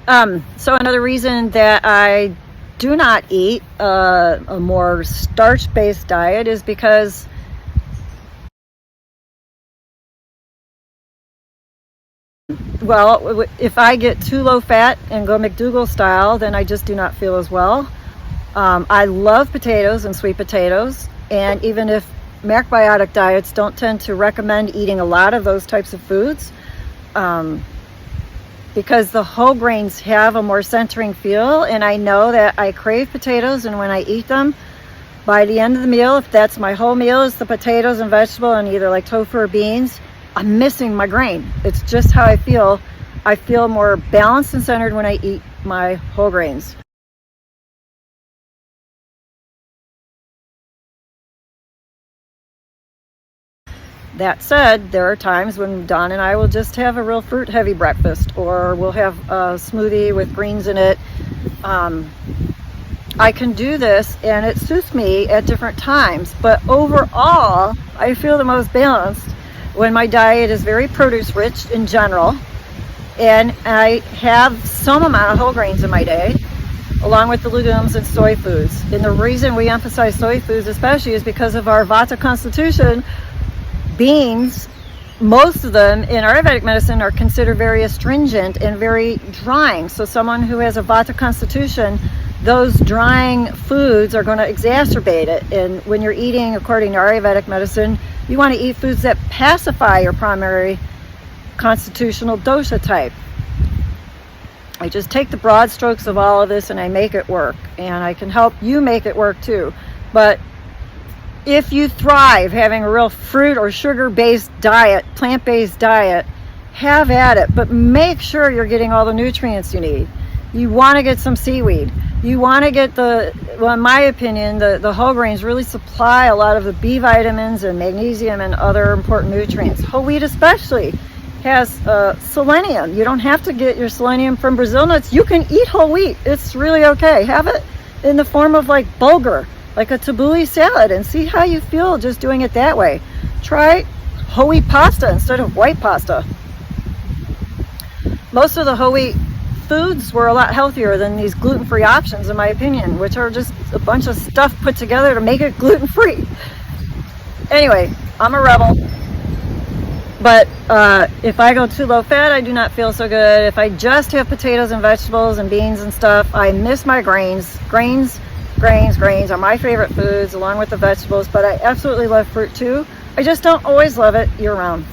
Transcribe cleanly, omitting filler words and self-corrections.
So another reason that I do not eat a more starch-based diet is because, well, if I get too low fat and go McDougall style, then I just do not feel as well. I love potatoes and sweet potatoes, and even if macrobiotic diets don't tend to recommend eating a lot of those types of foods, because the whole grains have a more centering feel, and I know that I crave potatoes, and when I eat them, by the end of the meal, if that's my whole meal is the potatoes and vegetable and either like tofu or beans, I'm missing my grain. It's just how I feel. I feel more balanced and centered when I eat my whole grains. That said, there are times when Don and I will just have a real fruit heavy breakfast, or we'll have a smoothie with greens in it. I can do this and it suits me at different times, but overall I feel the most balanced when my diet is very produce rich in general, and I have some amount of whole grains in my day along with the legumes and soy foods. And the reason we emphasize soy foods especially is because of our Vata constitution. Beans, most of them in Ayurvedic medicine, are considered very astringent and very drying. So someone who has a Vata constitution, those drying foods are going to exacerbate it. And when you're eating according to Ayurvedic medicine, you want to eat foods that pacify your primary constitutional dosha type. I just take the broad strokes of all of this and I make it work, and I can help you make it work too. But if you thrive having a real fruit or sugar-based diet, plant-based diet, have at it, but make sure you're getting all the nutrients you need. You want to get some seaweed. You want to get well, in my opinion, the whole grains really supply a lot of the B vitamins and magnesium and other important nutrients. Whole wheat especially has selenium. You don't have to get your selenium from Brazil nuts. You can eat whole wheat. It's really okay. Have it in the form of like bulgur, like a tabbouleh salad, and see how you feel just doing it that way. Try whole wheat pasta instead of white pasta. Most of the whole wheat foods were a lot healthier than these gluten-free options, in my opinion, which are just a bunch of stuff put together to make it gluten-free. Anyway, I'm a rebel. But if I go too low fat, I do not feel so good. If I just have potatoes and vegetables and beans and stuff, I miss my grains. Grains are my favorite foods along with the vegetables, but I absolutely love fruit too. I just don't always love it year round.